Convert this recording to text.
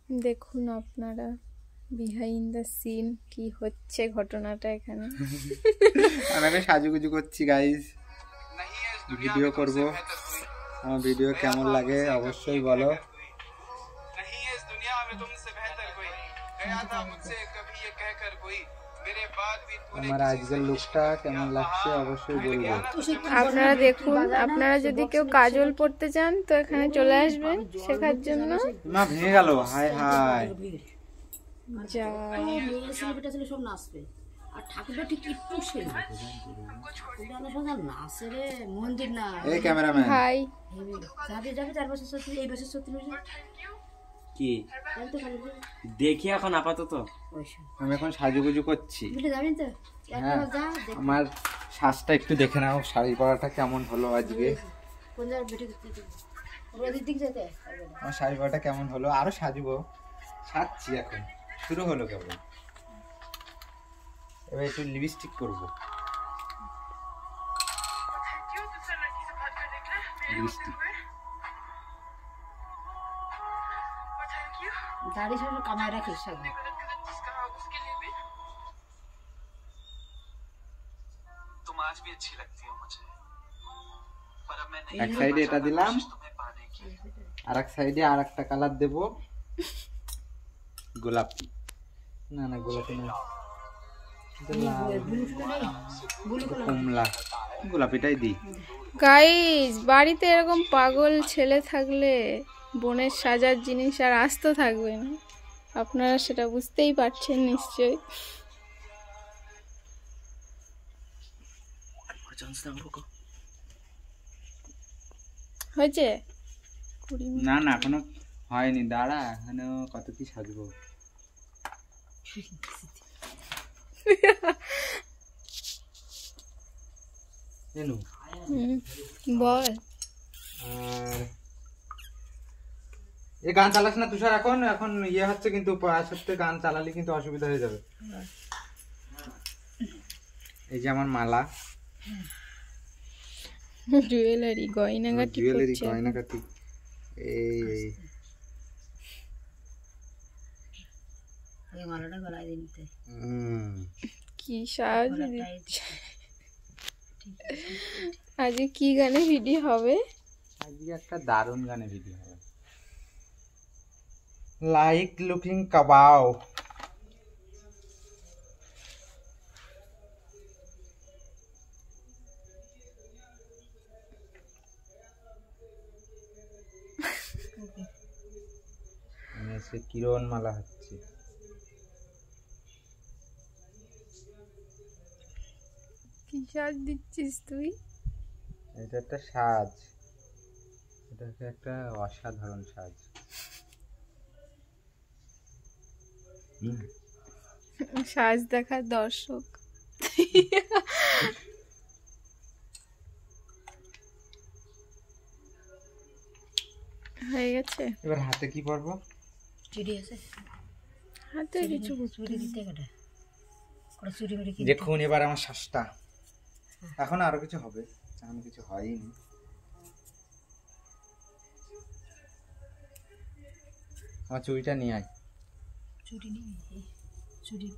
দেখুন আপনারা behind the scene কি হচ্ছে ঘটনাটা এখানে। আমি এখন সাজুগুজু করছি গাইস, ভিডিও করব। আমার ভিডিও কেমন লাগে অবশ্যই বলো। আমার আজকের লুকটা কেমন লাগছে অবশ্যই বলবো। আপনারা দেখুন, আপনারা যদি কেউ কাজল পড়তে চান তো এখানে চলে আসবেন শেখার জন্য। মা ভেঙে গেল, হাই হাই। যা সব নাচবে আর ঠাকুরটা ঠিক একটু নাচে রে, মন্দির না। এই ক্যামেরাম্যান ভাই যাবে যাবে 4 বছর 30, এই বছর 30 কি দেখি এখন আপাতত। আমি এখন সাজুগুজু করছি। যাবেন তো হ্যাঁ, আমার শ্বাসটা একটু দেখে নাও, শাড়ি পরাটা কেমন হলো আজকে। আমার শাড়ি পরাটা কেমন হলো, আরো সাজবো, সাজছি এখন, শুরু হলো কেবল। এবার একটু লিপস্টিক করবো, লিপস্টিক। দাড়ি সব কামায় রাখিস সব। এক সাইডে এটা দিলাম, আর এক সাইডে আর একটা কালার দেবো, গোলাপি। না না গোলাপি না, কমলা, গোলাপিটাই দিই। গাইস, বাড়িতে এরকম পাগল ছেলে থাকলে বোনের সাজার জিনিস আর আস্ত থাকবে না। আপনারা সেটা বুঝতেই পারছেন নিশ্চয়ই। হয়েছে? না না এখনো হয়নি, দাঁড়া, এখনো কত কি সাজবো। বল। আর এই গান চালাস না তুষার, এখন এখন ইয়ে হচ্ছে কিন্তু, সত্যি গান চালালে কিন্তু অসুবিধা হয়ে যাবে। এই যে আমার মালা, জুয়েলারি, গয়নাগাটি, জুয়েলারি, গয়নাগাটি, এই মালাটা গলায় দিতে কি সাজ দিচ্ছে। আজকে কি গানে ভিডিও হবে? আজকে একটা দারুণ গানে ভিডিও হবে, লাইক লুকিং কাবাও। সে কিরণ মালা হচ্ছে। কি সাজ দিচ্ছিস তুই? এটা একটা সাজ, এটা একটা অসাধারণ সাজ। সাজ দেখার দর্শক। হয়ে গেছে। এবার হাতে কি পরবো? চুড়ি আছে হাতে কিছু চুড়ি দিতে কাটা করে চুড়ি মেরে কি। দেখুন এবার আমার শ্বাসটা, এখন আরো কিছু হবে, এখন কিছু হয়নি। আমার চুড়িটা নিয়ে আয়। চুড়ি নেই, চুড়ি